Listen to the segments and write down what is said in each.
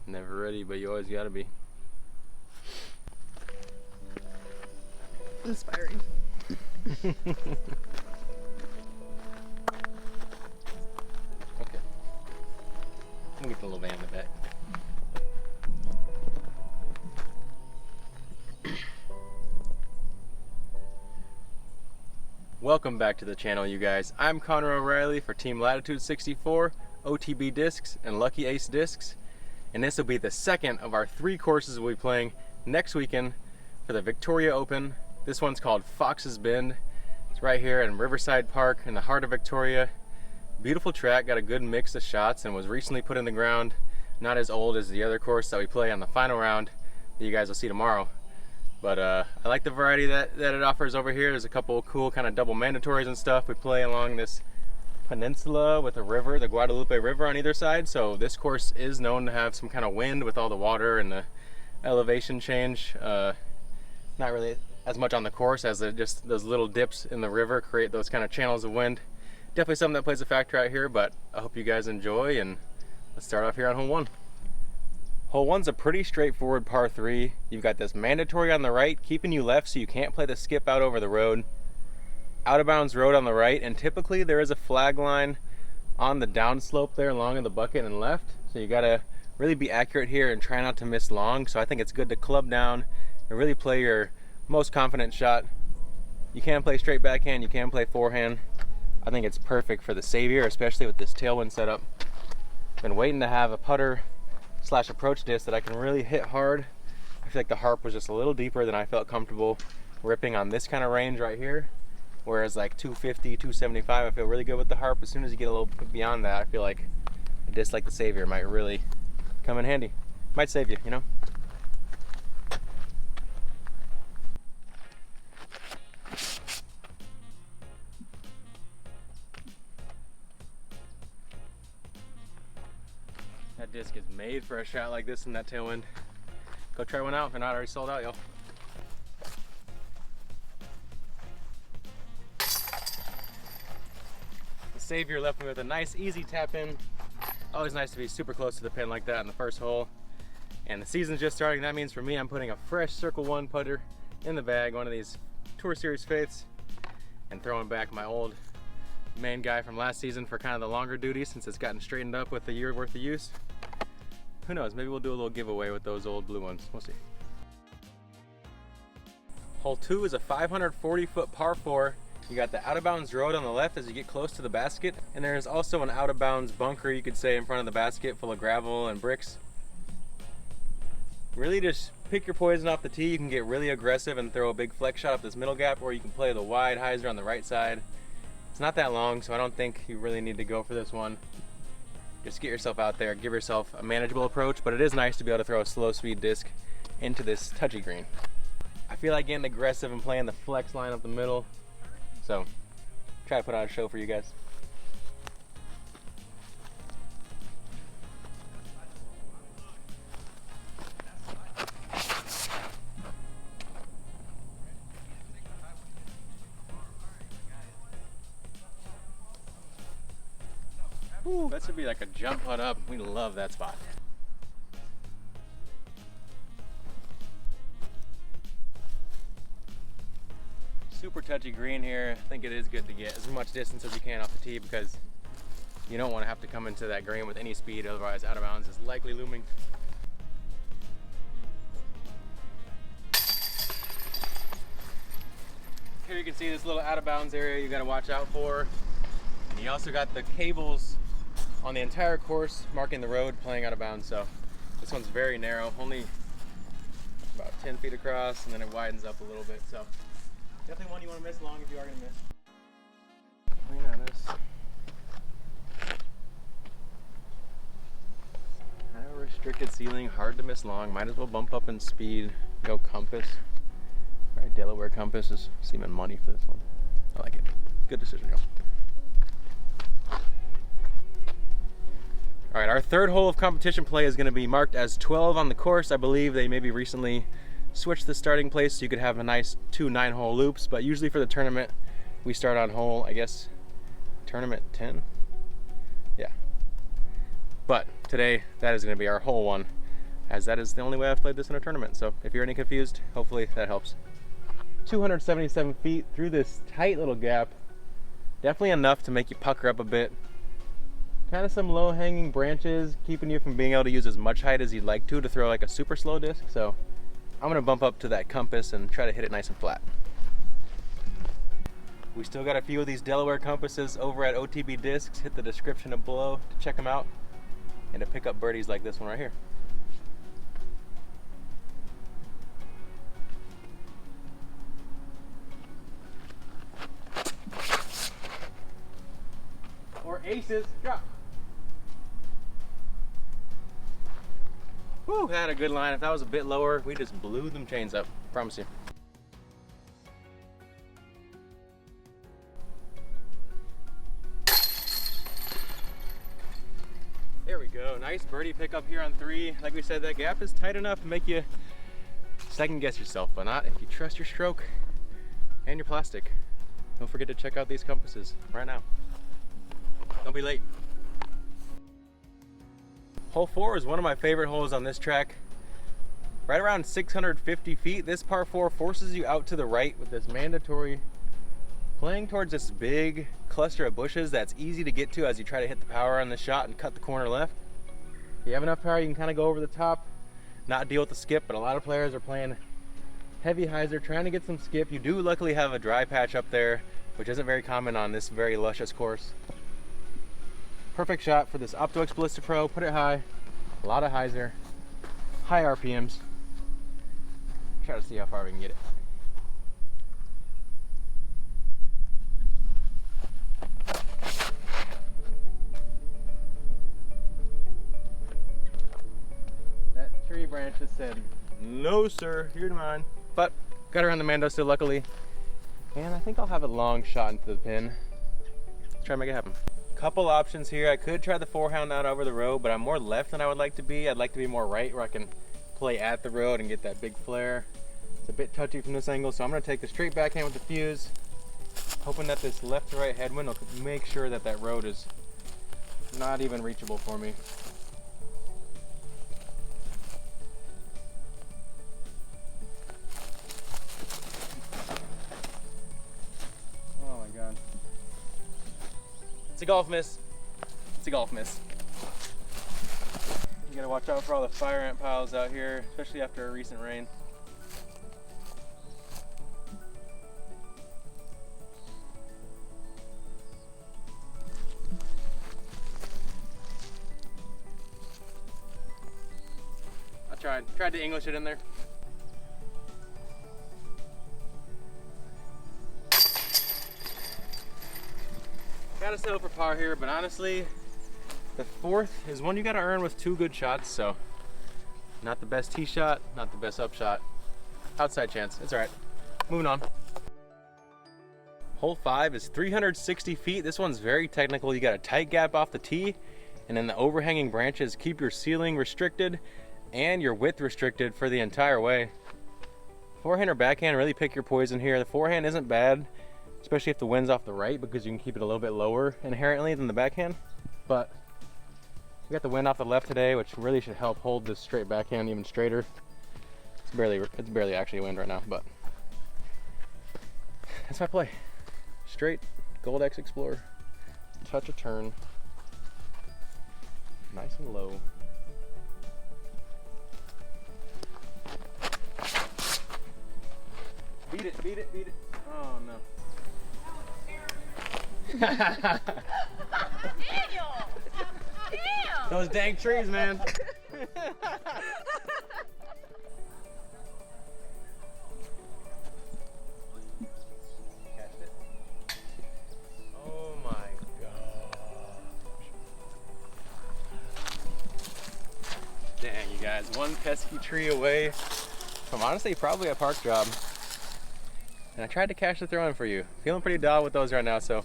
Never ready, but you always gotta be. Inspiring. Okay. We'll get the little van in the back. Welcome back to the channel, you guys. I'm Connor O'Reilly for Team Latitude 64, OTB Discs, and Lucky Ace Discs. And this will be the second of our 3 courses we'll be playing next weekend for the Victoria Open. This one's called Fox's Bend. It's right here in Riverside Park in the heart of Victoria. Beautiful track, got a good mix of shots, and was recently put in the ground. Not as old as the other course that we play on the final round that you guys will see tomorrow. But I like the variety that it offers over here. There's a couple cool kind of double mandatories and stuff. We play along this peninsula with a river, the Guadalupe River on either side. So this course is known to have some kind of wind with all the water and the elevation change. Not really as much on the course as just those little dips in the river create those kind of channels of wind. Definitely something that plays a factor out here, but I hope you guys enjoy, and let's start off here on hole 1. Hole 1's a pretty straightforward par 3. You've got this mandatory on the right, keeping you left so you can't play the skip out over the road. Out of bounds road on the right, and typically there is a flag line on the downslope there along in the bucket and left. So you gotta really be accurate here and try not to miss long. So I think it's good to club down and really play your most confident shot. You can play straight backhand, you can play forehand. I think it's perfect for the Savior, especially with this tailwind setup. Been waiting to have a putter / approach disc that I can really hit hard. I feel like the harp was just a little deeper than I felt comfortable ripping on this kind of range right here. Whereas like 250, 275, I feel really good with the harp. As soon as you get a little bit beyond that, I feel like a disc like the Savior might really come in handy. Might save you, you know? That disc is made for a shot like this in that tailwind. Go try one out if you're not already sold out, y'all. Savior left me with a nice easy tap in. Always nice to be super close to the pin like that in the first hole. And the season's just starting. That means for me, I'm putting a fresh Circle 1 putter in the bag, one of these Tour Series Fates, and throwing back my old main guy from last season for kind of the longer duty since it's gotten straightened up with a year worth of use. Who knows, maybe we'll do a little giveaway with those old blue ones. We'll see. Hole 2 is a 540-foot par 4. You got the out of bounds road on the left as you get close to the basket, and there's also an out of bounds bunker, you could say, in front of the basket full of gravel and bricks. Really just pick your poison off the tee. You can get really aggressive and throw a big flex shot up this middle gap, or you can play the wide hyzer on the right side. It's not that long, so I don't think you really need to go for this one. Just get yourself out there, give yourself a manageable approach, but it is nice to be able to throw a slow speed disc into this touchy green. I feel like getting aggressive and playing the flex line up the middle. So, try to put on a show for you guys. Ooh, that should be like a jump putt up. We love that spot. Super touchy green here. I think it is good to get as much distance as you can off the tee because you don't want to have to come into that green with any speed, otherwise out of bounds is likely looming. Here you can see this little out of bounds area you got to watch out for. And you also got the cables on the entire course marking the road playing out of bounds. So this one's very narrow, only about 10 feet across, and then it widens up a little bit. So definitely one you want to miss long if you are going to miss. Green on this. Kind of restricted ceiling, hard to miss long. Might as well bump up in speed. Go compass. All right, Delaware compass is seeming money for this one. I like it. Good decision, y'all. All right, our third hole of competition play is going to be marked as 12 on the course. I believe they maybe recently switched the starting place so you could have a nice 2 9-hole loops, but usually for the tournament we start on hole, I guess, tournament 10. Yeah, but today that is going to be our hole 1. as that is the only way I've played this in a tournament. So if you're any confused, hopefully that helps. 277 feet through this tight little gap. Definitely enough to make you pucker up a bit. Kind of some low hanging branches keeping you from being able to use as much height as you'd like to throw like a super slow disc. So I'm gonna bump up to that compass and try to hit it nice and flat. We still got a few of these Delaware compasses over at OTB Discs. Hit the description below to check them out and to pick up birdies like this one right here. Or aces, drop. Whew, had a good line. If that was a bit lower, we just blew them chains up, promise you. There we go, nice birdie pickup here on 3. Like we said, that gap is tight enough to make you second guess yourself, but not if you trust your stroke and your plastic. Don't forget to check out these compasses right now. Don't be late. Hole 4 is one of my favorite holes on this track. Right around 650 feet, this par 4 forces you out to the right with this mandatory playing towards this big cluster of bushes that's easy to get to as you try to hit the power on the shot and cut the corner left. If you have enough power, you can kind of go over the top, not deal with the skip, but a lot of players are playing heavy hyzer, trying to get some skip. You do luckily have a dry patch up there, which isn't very common on this very luscious course. Perfect shot for this Opto-X Ballista Pro. Put it high, a lot of hyzer, high RPMs. Try to see how far we can get it. That tree branch just said, "No sir, you're mine." But got around the Mando still luckily. And I think I'll have a long shot into the pin. Let's try to make it happen. Couple options here. I could try the forehand out over the road, but I'm more left than I would like to be. I'd like to be more right where I can play at the road and get that big flare. It's a bit touchy from this angle, so I'm going to take the straight backhand with the fuse, hoping that this left to right headwind will make sure that that road is not even reachable for me. Oh my god. It's a golf miss. It's a golf miss. You gotta watch out for all the fire ant piles out here, especially after a recent rain. I tried to English it in there. Gotta settle for par here, but honestly, the 4th is one you gotta earn with 2 good shots, so not the best tee shot, not the best up shot. Outside chance, it's all right. Moving on. Hole 5 is 360 feet. This one's very technical. You got a tight gap off the tee, and then the overhanging branches keep your ceiling restricted and your width restricted for the entire way. Forehand or backhand, really pick your poison here. The forehand isn't bad, especially if the wind's off the right, because you can keep it a little bit lower inherently than the backhand. But we got the wind off the left today, which really should help hold this straight backhand even straighter. It's barely actually wind right now, but that's my play. Straight Gold X Explorer, touch a turn, nice and low. Beat it, beat it, beat it. Oh no. Daniel! Damn! Those dang trees, man. Catched it. Oh my gosh. Dang, you guys, one pesky tree away from honestly probably a park job. And I tried to cash the throw in for you. Feeling pretty dull with those right now, so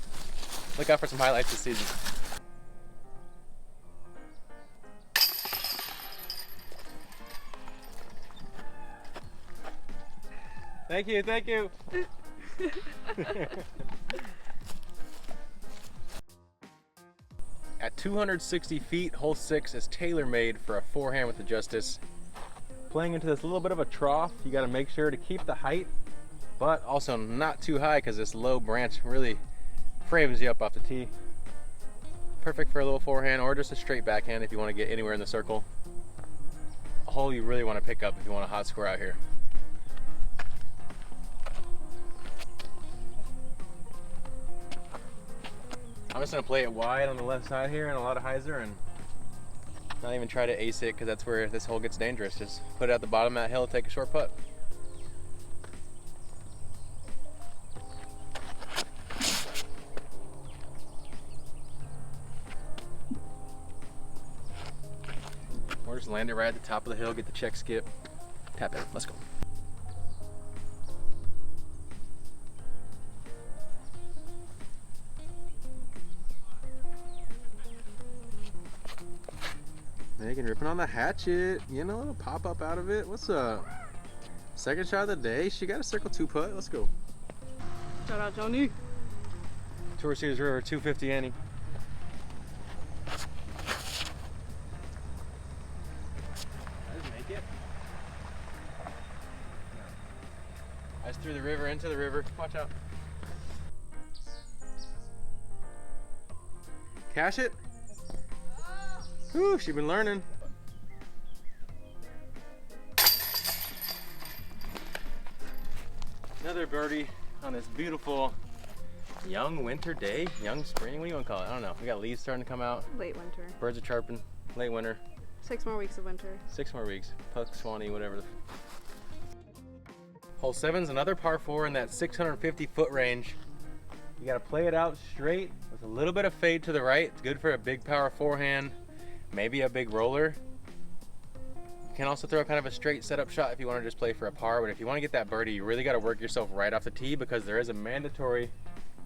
look out for some highlights this season. Thank you, thank you. At 260 feet, hole 6 is tailor-made for a forehand with the Justice. playing into this little bit of a trough. You got to make sure to keep the height, but also not too high because this low branch really frames you up off the tee. Perfect for a little forehand or just a straight backhand if you want to get anywhere in the circle. A hole you really want to pick up if you want a hot score out here. I'm just going to play it wide on the left side here and a lot of hyzer and not even try to ace it because that's where this hole gets dangerous. Just put it at the bottom of that hill, take a short putt. Or just land it right at the top of the hill, get the check skip, tap in, let's go. Megan ripping on the hatchet, getting a little pop up out of it. What's up? Second shot of the day. She got a circle 2 putt. Let's go. Shout out Johnny. Tour Series River 250 Annie. I just make it. I just threw the river into the river. Watch out. Cash it. Whew, she's been learning. Another birdie on this beautiful young winter day. Young spring, what do you want to call it? I don't know. We got leaves starting to come out. Late winter. Birds are chirping. Late winter. 6 more weeks of winter. 6 more weeks. Puck, Swanee, whatever. Hole 7's another par 4 in that 650 foot range. You got to play it out straight with a little bit of fade to the right. It's good for a big power forehand. Maybe a big roller. You can also throw kind of a straight setup shot if you want to just play for a par, but if you want to get that birdie, you really got to work yourself right off the tee because there is a mandatory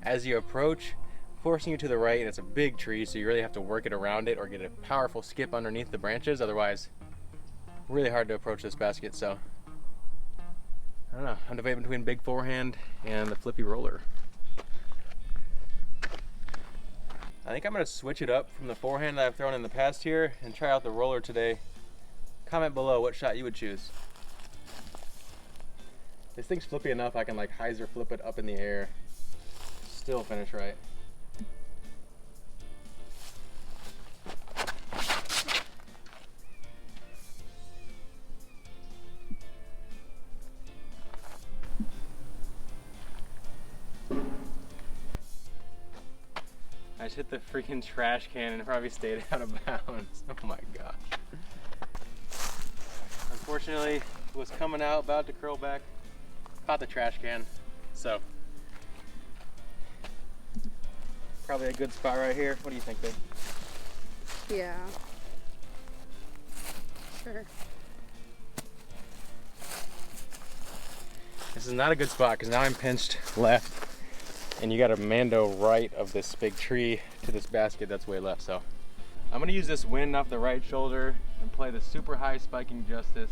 as you approach forcing you to the right, and it's a big tree, so you really have to work it around it or get a powerful skip underneath the branches. Otherwise, really hard to approach this basket. So I don't know, I'm debating between big forehand and the flippy roller. I think I'm going to switch it up from the forehand that I've thrown in the past here and try out the roller today. Comment below what shot you would choose. This thing's flippy enough I can like hyzer flip it up in the air. Still finish right. I just hit the freaking trash can and probably stayed out of bounds. Oh my gosh. Unfortunately, it was coming out, about to curl back, caught the trash can. So, probably a good spot right here. What do you think, babe? Yeah. Sure. This is not a good spot because now I'm pinched left. And you got a mando right of this big tree to this basket that's way left. So I'm gonna use this wind off the right shoulder and play the super high spiking justice.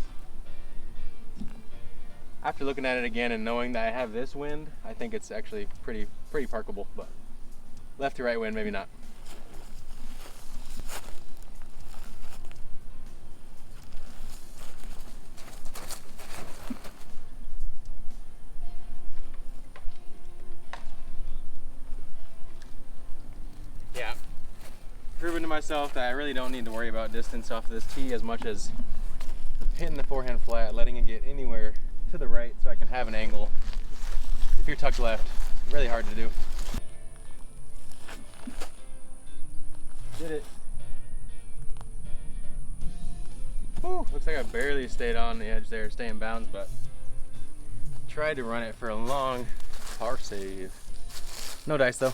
After looking at it again and knowing that I have this wind, I think it's actually pretty parkable, but left to right wind, maybe not. Yeah, proven to myself that I really don't need to worry about distance off of this tee as much as hitting the forehand flat, letting it get anywhere to the right so I can have an angle. If you're tucked left, really hard to do. Did it. Whew, looks like I barely stayed on the edge there, stay in bounds, but tried to run it for a long par save. No dice though.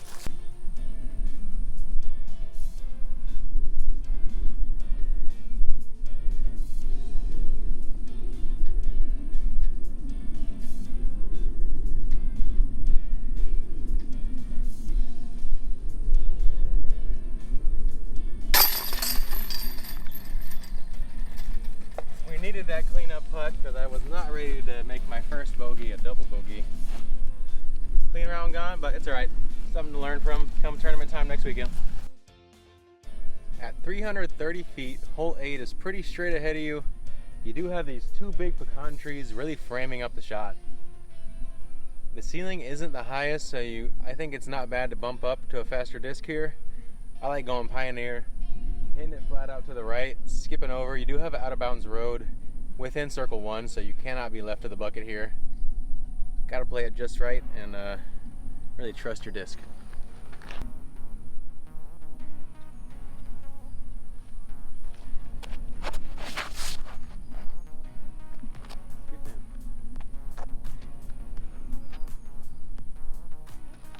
Needed that cleanup putt because I was not ready to make my first bogey a double bogey. Clean round gone, but it's alright. Something to learn from come tournament time next weekend. At 330 feet, hole 8 is pretty straight ahead of you. You do have these two big pecan trees really framing up the shot. The ceiling isn't the highest, so I think it's not bad to bump up to a faster disc here. I like going Pioneer, hitting it flat out to the right, skipping over. You do have an out of bounds road within circle 1, so you cannot be left of the bucket here. Got to play it just right and really trust your disc.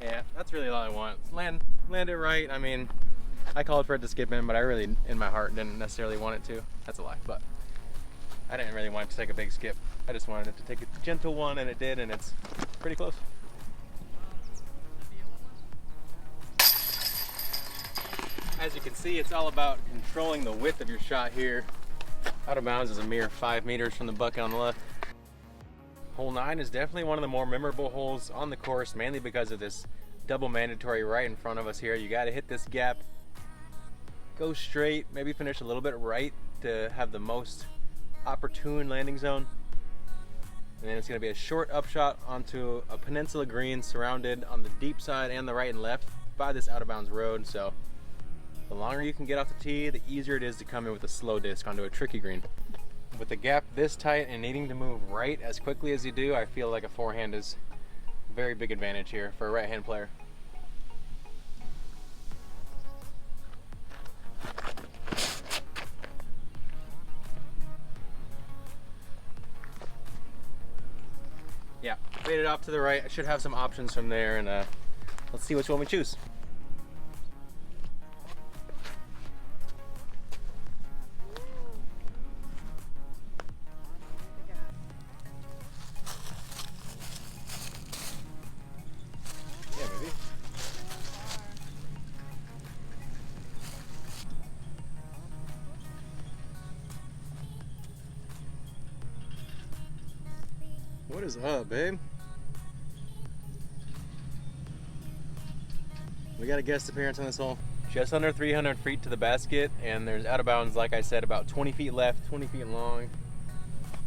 Yeah, that's really all I want. Land it right. I mean, I called for it to skip in, but I really, in my heart, didn't necessarily want it to. That's a lie, but I didn't really want it to take a big skip. I just wanted it to take a gentle one, and it did, and it's pretty close. As you can see, it's all about controlling the width of your shot here. Out of bounds is a mere 5 meters from the bucket on the left. Hole 9 is definitely one of the more memorable holes on the course, mainly because of this double mandatory right in front of us here. You got to hit this gap, go straight, maybe finish a little bit right to have the most opportune landing zone. And then it's going to be a short upshot onto a peninsula green surrounded on the deep side and the right and left by this out of bounds road. So the longer you can get off the tee, the easier it is to come in with a slow disc onto a tricky green. With the gap this tight and needing to move right as quickly as you do, I feel like a forehand is a very big advantage here for a right hand player. Yeah, fade it off to the right. I should have some options from there, and let's see which one we choose. Yeah, baby. What is up, babe? We got a guest appearance on this hole. Just under 300 feet to the basket, and there's out of bounds, like I said, about 20 feet left, 20 feet long.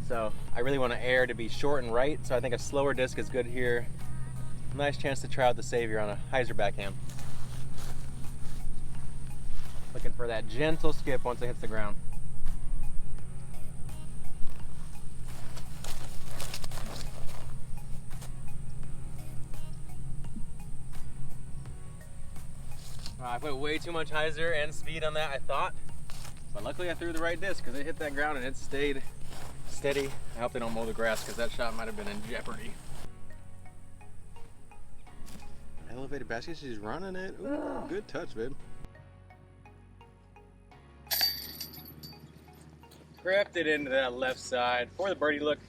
So I really want to air to be short and right, so I think a slower disc is good here. Nice chance to try out the Savior on a hyzer backhand. Looking for that gentle skip once it hits the ground. I put way too much hyzer and speed on that, I thought. But luckily I threw the right disc because it hit that ground and it stayed steady. I hope they don't mow the grass because that shot might have been in jeopardy. Elevated basket, she's running it. Ooh, good touch, babe. Crept it into that left side for the birdie look.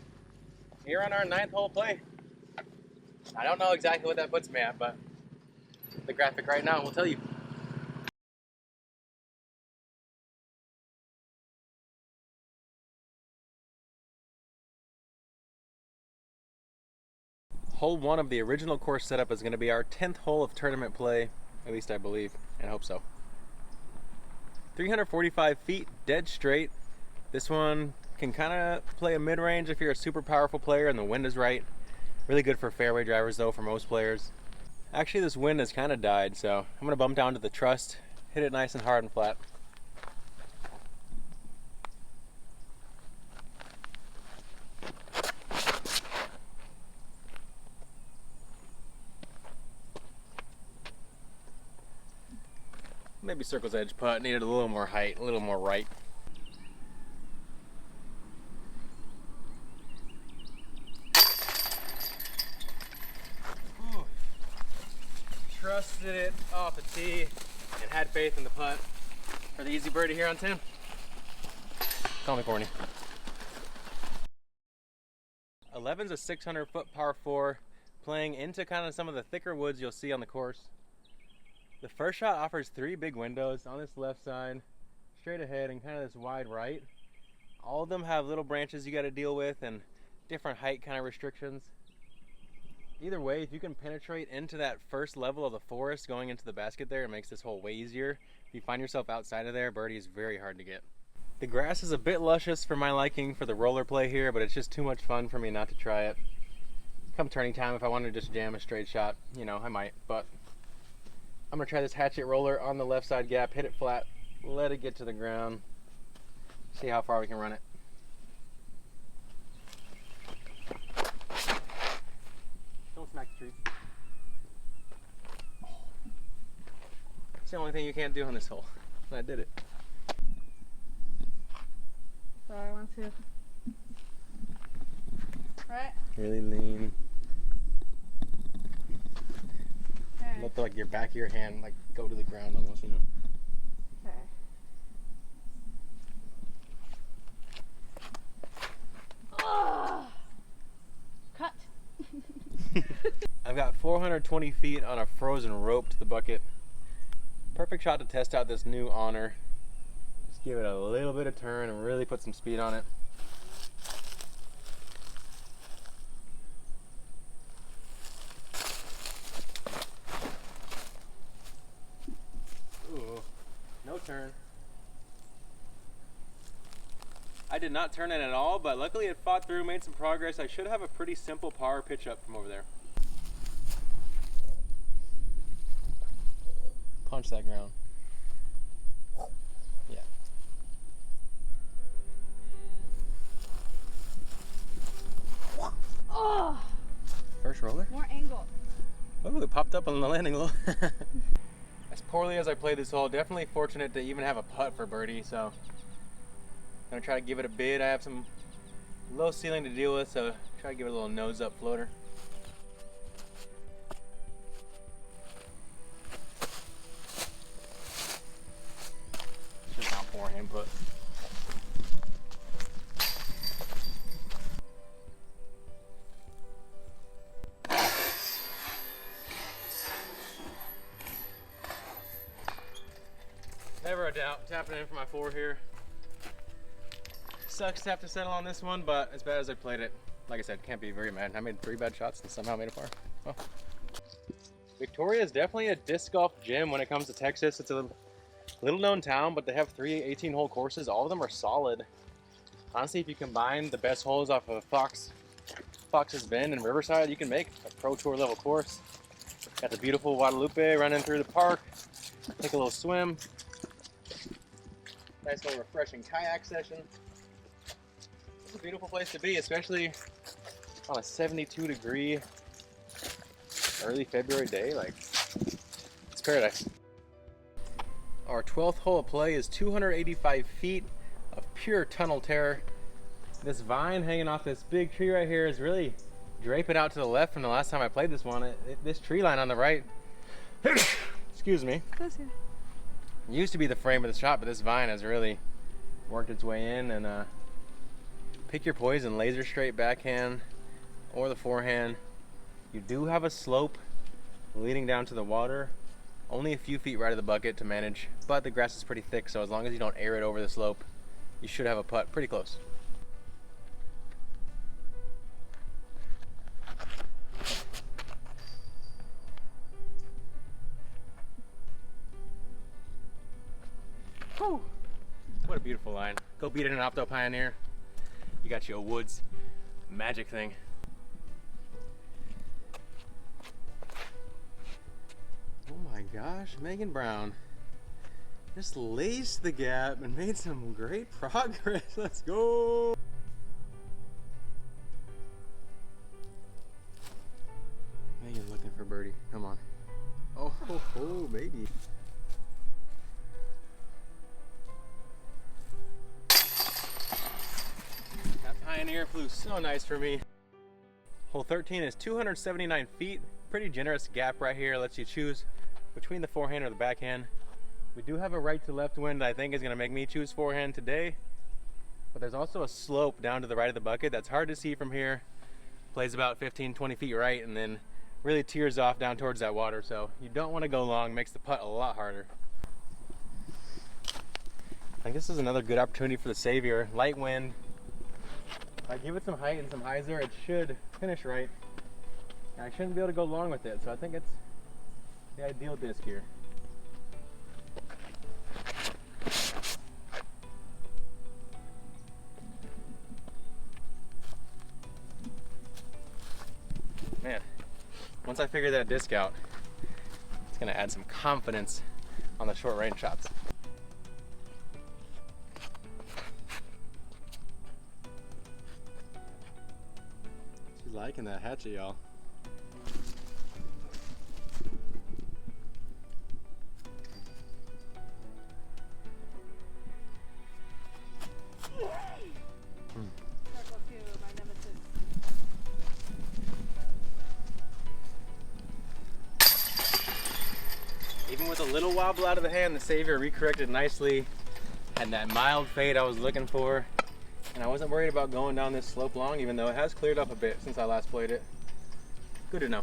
Here on our 9th hole play. I don't know exactly what that puts me at, but the graphic right now will tell you. Hole 1 of the original course setup is going to be our 10th hole of tournament play, at least I believe, and hope so. 345 feet, dead straight. This one can kind of play a mid-range if you're a super powerful player and the wind is right. Really good for fairway drivers though for most players. Actually, this wind has kind of died, so I'm going to bump down to the trust, hit it nice and hard and flat. Maybe circle's edge putt, needed a little more height, a little more right. Ooh. Trusted it off the tee and had faith in the putt for the easy birdie here on 10. Call me corny. 11's a 600-foot par 4, playing into kind of some of the thicker woods you'll see on the course. The first shot offers 3 big windows on this left side, straight ahead, and kind of this wide right. All of them have little branches you got to deal with and different height kind of restrictions. Either way, if you can penetrate into that first level of the forest going into the basket there, it makes this hole way easier. If you find yourself outside of there, birdie is very hard to get. The grass is a bit luscious for my liking for the roller play here, but it's just too much fun for me not to try it. Come turning time, if I wanted to just jam a straight shot, you know, I might, but I'm gonna try this hatchet roller on the left side gap, hit it flat, let it get to the ground, see how far we can run it. Don't smack the tree. It's the only thing you can't do on this hole. And I did it. So I want to. Right? Really lean. Okay. Let like your back of your hand like go to the ground almost, you know? Okay. Oh! Cut. I've got 420 feet on a frozen rope to the bucket. Perfect shot to test out this new honor. Just give it a little bit of turn and really put some speed on it. Ooh, no turn. I did not turn it at all, but luckily it fought through, made some progress. I should have a pretty simple power pitch up from over there. Punch that ground. Yeah. Oh! First roller? More angle. Oh, it popped up on the landing low. As poorly as I played this hole, definitely fortunate to even have a putt for birdie, so I'm gonna try to give it a bid. I have some low ceiling to deal with, so try to give it a little nose up floater. Just not forehand put. Never a doubt, tapping in for my 4 here. Sucks to have to settle on this one, but as bad as I played it, like I said, can't be very mad. I made 3 bad shots and somehow made a par. Oh. Victoria is definitely a disc golf gym when it comes to Texas. It's a little known town, but they have 3 18-hole courses. All of them are solid. Honestly, if you combine the best holes off of Fox's Bend and Riverside, you can make a pro tour level course. Got the beautiful Guadalupe running through the park. Take a little swim. Nice little refreshing kayak session. It's a beautiful place to be, especially on a 72-degree early February day. Like, it's paradise. Our 12th hole of play is 285 feet of pure tunnel terror. This vine hanging off this big tree right here is really draping out to the left from the last time I played this one. This tree line on the right, excuse me, Bless you. used to be the frame of the shot, but this vine has really worked its way in. And pick your poison, laser straight backhand or the forehand. You do have a slope leading down to the water, only a few feet right of the bucket to manage, but the grass is pretty thick, so as long as you don't air it over the slope, you should have a putt pretty close. Whew. What a beautiful line. Go beat it in an Opto Pioneer. You got your Woods magic thing. Oh my gosh, Megan Brown just laced the gap and made some great progress. Let's go. Megan looking for birdie. Come on. Oh, baby. Pioneer flew so nice for me. Hole 13 is 279 feet. Pretty generous gap right here. Lets you choose between the forehand or the backhand. We do have a right to left wind that I think is going to make me choose forehand today. But there's also a slope down to the right of the bucket that's hard to see from here. Plays about 15-20 feet right and then really tears off down towards that water. So you don't want to go long. Makes the putt a lot harder. I think this is another good opportunity for the Savior. Light wind. If I give it some height and some hyzer, it should finish right. And I shouldn't be able to go long with it, so I think it's the ideal disc here. Once I figure that disc out, it's gonna add some confidence on the short range shots. She's liking that hatchet, y'all. Even with a little wobble out of the hand, the Savior recorrected nicely. Had that mild fade I was looking for. And I wasn't worried about going down this slope long, even though it has cleared up a bit since I last played it. Good to know.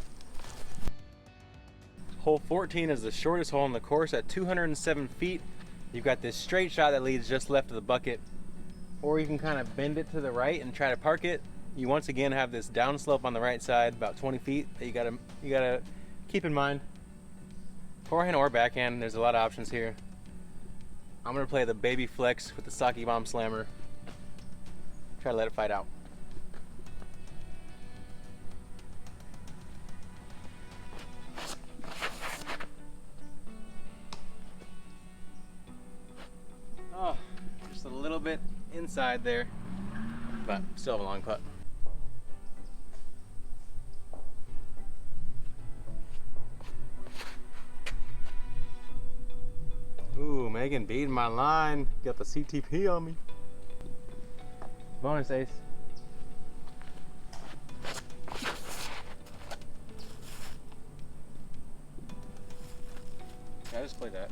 Hole 14 is the shortest hole in the course at 207 feet. You've got this straight shot that leads just left of the bucket, or you can kind of bend it to the right and try to park it. You once again have this downslope on the right side, about 20 feet, that you gotta keep in mind. Forehand or backhand, there's a lot of options here. I'm gonna play the baby flex with the Sake Bomb Slammer. Try to let it fight out. Oh, just a little bit inside there, but still have a long putt. Ooh, Megan beating my line. Got the CTP on me. Bonus ace. Yeah, I just played that.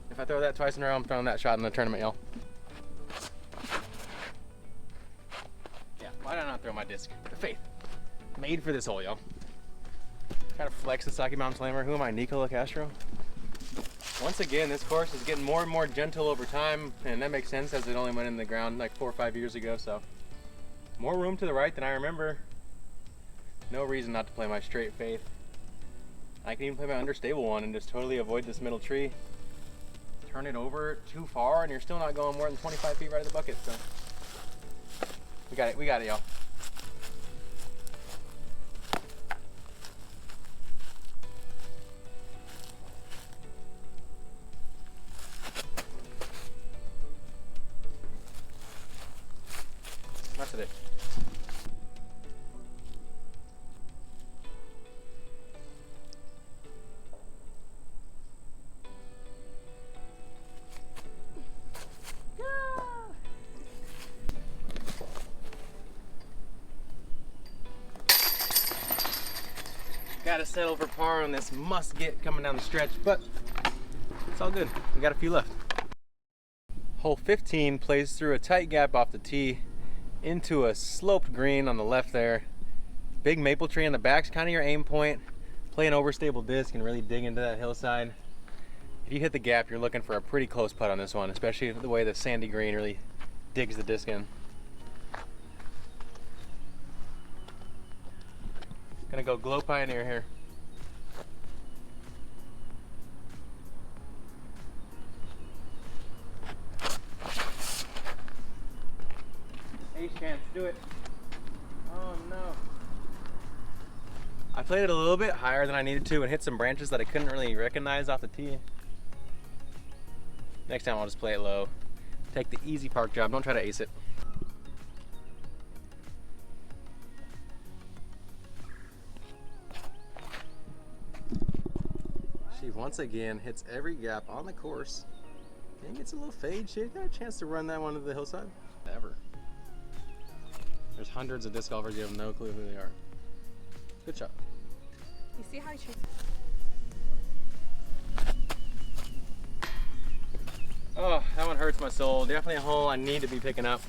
If I throw that twice in a row, I'm throwing that shot in the tournament, y'all. Yeah, why did I not throw my disc? The faith. Made for this hole, y'all. Try to flex the Sake Bomb Slammer. Who am I, Nicola Castro? Once again, this course is getting more and more gentle over time, and that makes sense as it only went in the ground like 4 or 5 years ago, so. More room to the right than I remember. No reason not to play my straight faith. I can even play my understable one and just totally avoid this middle tree. Turn it over too far and you're still not going more than 25 feet right of the bucket, so. We got it, y'all. That's it. Gotta settle for par on this must get coming down the stretch, but it's all good. We got a few left. Hole 15 plays through a tight gap off the tee into a sloped green on the left there. Big maple tree in the back's kind of your aim point. Play an overstable disc and really dig into that hillside. If you hit the gap, you're looking for a pretty close putt on this one, especially the way the sandy green really digs the disc in. Gonna go Glow Pioneer here. Ace chance, do it. Oh no. I played it a little bit higher than I needed to and hit some branches that I couldn't really recognize off the tee. Next time I'll just play it low. Take the easy park job, don't try to ace it. She once again hits every gap on the course and gets a little fade. She got a chance to run that one to the hillside. Ever. There's hundreds of disc golfers, you have no clue who they are. Good shot. You see how he shoots? Oh, that one hurts my soul. Definitely a hole I need to be picking up.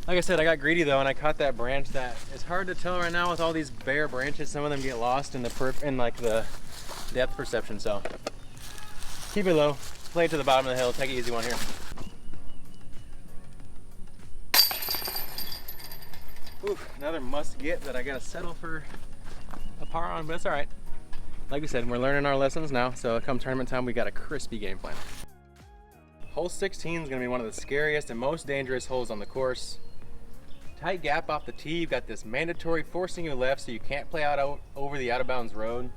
Like I said, I got greedy though, and I caught that branch that it's hard to tell right now with all these bare branches. Some of them get lost in the depth perception. So keep it low, play it to the bottom of the hill, take an easy one here. Oof, another must get that I gotta settle for a par on, but it's all right. Like we said, we're learning our lessons now, so come tournament time, we got a crispy game plan. Hole 16 is gonna be one of the scariest and most dangerous holes on the course. Tight gap off the tee. You've got this mandatory forcing you left, so you can't play out over the out of bounds road.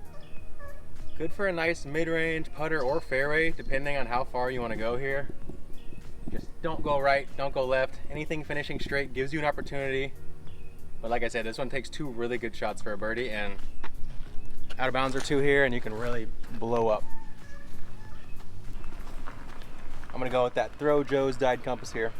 Good for a nice mid-range putter or fairway, depending on how far you want to go here. Just don't go right, don't go left. Anything finishing straight gives you an opportunity. But like I said, this one takes 2 really good shots for a birdie, and out of bounds are 2 here, and you can really blow up. I'm gonna go with that throw Joe's dyed compass here.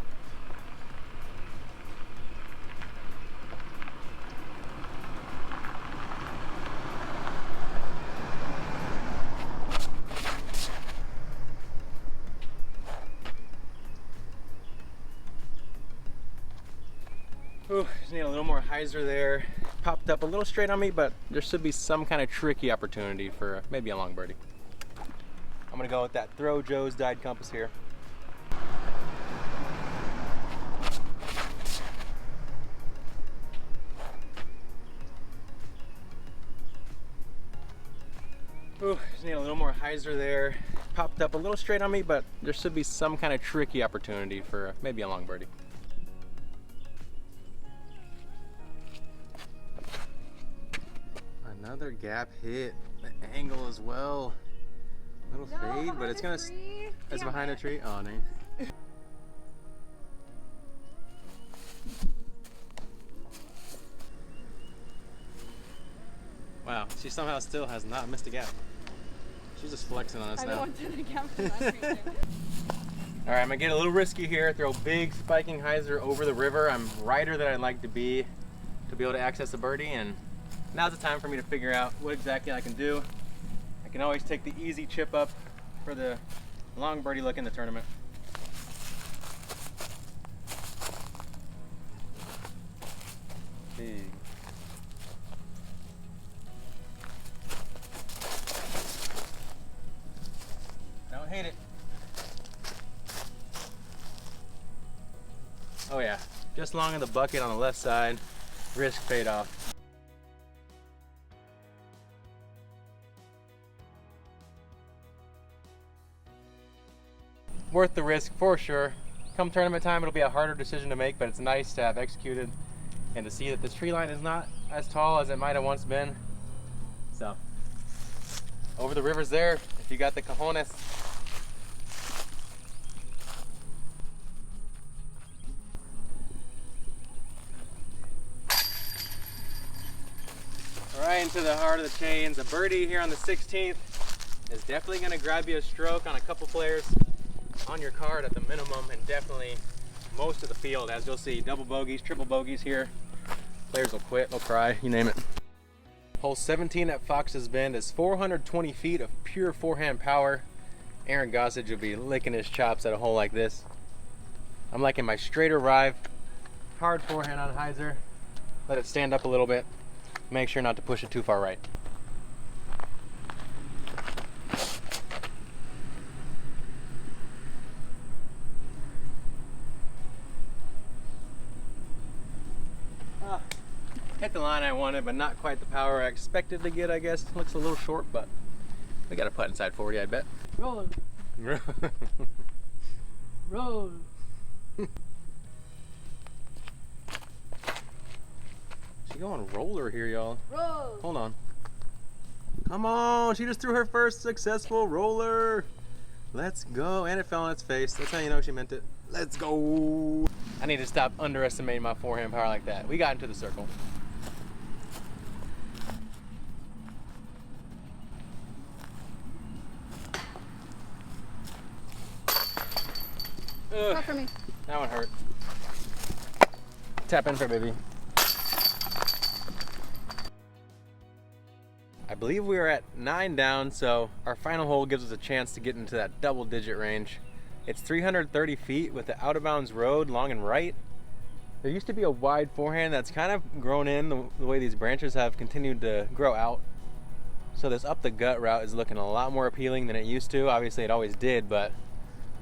Ooh, just need a little more hyzer there. Popped up a little straight on me, but there should be some kind of tricky opportunity for maybe a long birdie. I'm gonna go with that throw Joe's dyed compass here. Ooh, just need a little more hyzer there. Popped up a little straight on me, but there should be some kind of tricky opportunity for maybe a long birdie. Another gap hit, the angle as well. A little fade, but it's gonna. It's behind a tree. Oh, no. Wow, she somehow still has not missed a gap. She's just flexing on us now. All right, I'm gonna get a little risky here. Throw big spiking hyzer over the river. I'm righter than I'd like to be able to access a birdie, and now's the time for me to figure out what exactly I can do. I can always take the easy chip up for the long birdie look in the tournament. Big. Don't hate it. Oh yeah, just long in the bucket on the left side. Risk fade off. Worth the risk for sure. Come tournament time, it'll be a harder decision to make, but it's nice to have executed and to see that this tree line is not as tall as it might have once been. So, over the river's there if you got the cojones. Right into the heart of the chains. A birdie here on the 16th is definitely going to grab you a stroke on a couple players on your card at the minimum, and definitely most of the field, as you'll see. Double bogeys, triple bogeys here. Players will quit, they'll cry, you name it. Hole 17 at Fox's Bend is 420 feet of pure forehand power. Aaron Gossage will be licking his chops at a hole like this. I'm liking my straighter rive, hard forehand on hyzer. Let it stand up a little bit. Make sure not to push it too far right. Hit the line I wanted, but not quite the power I expected to get, I guess. Looks a little short, but we got a putt inside 40, I bet. Roll. Roll. She going roller here, y'all. Roll. Hold on. Come on, she just threw her first successful roller. Let's go, and it fell on its face. That's how you know she meant it. Let's go. I need to stop underestimating my forehand power like that. We got into the circle. Ugh, Not for me. that one hurt. Tap in for baby. I believe we are at 9 down, so our final hole gives us a chance to get into that double-digit range. It's 330 feet with the out-of-bounds road long and right. There used to be a wide forehand that's kind of grown in the way these branches have continued to grow out. So this up-the-gut route is looking a lot more appealing than it used to. Obviously, it always did, but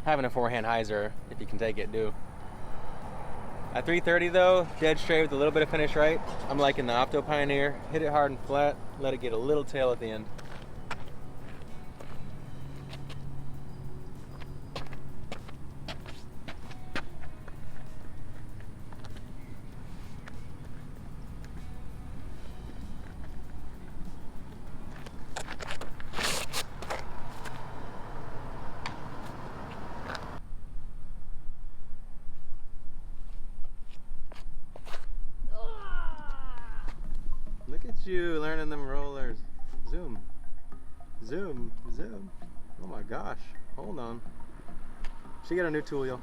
having a forehand hyzer, if you can take it, do. At 330 though, dead straight with a little bit of finish right. I'm liking the Opto Pioneer. Hit it hard and flat, let it get a little tail at the end. you learning them rollers. Zoom. Zoom. Zoom. Oh my gosh. Hold on. She got a new tool, y'all.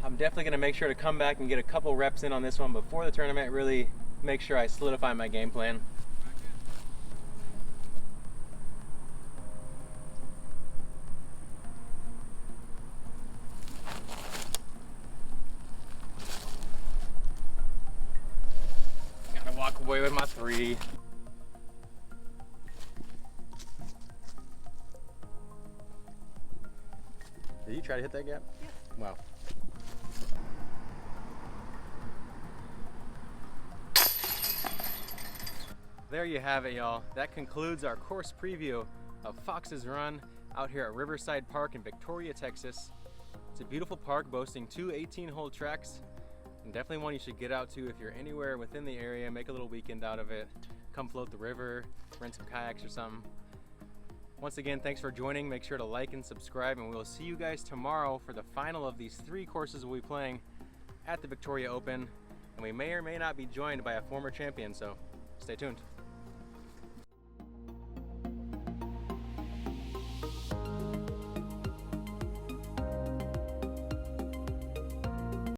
I'm definitely going to make sure to come back and get a couple reps in on this one before the tournament. Really make sure I solidify my game plan. Gotta walk away with my 3. Did you try to hit that gap? Yeah. Wow. There you have it, y'all. That concludes our course preview of Fox's Run out here at Riverside Park in Victoria, Texas. It's a beautiful park boasting 2 18-hole tracks, and definitely one you should get out to if you're anywhere within the area. Make a little weekend out of it. Come float the river, rent some kayaks or something. Once again, thanks for joining. Make sure to like and subscribe, and we'll see you guys tomorrow for the final of these 3 courses we'll be playing at the Victoria Open. And we may or may not be joined by a former champion, so stay tuned.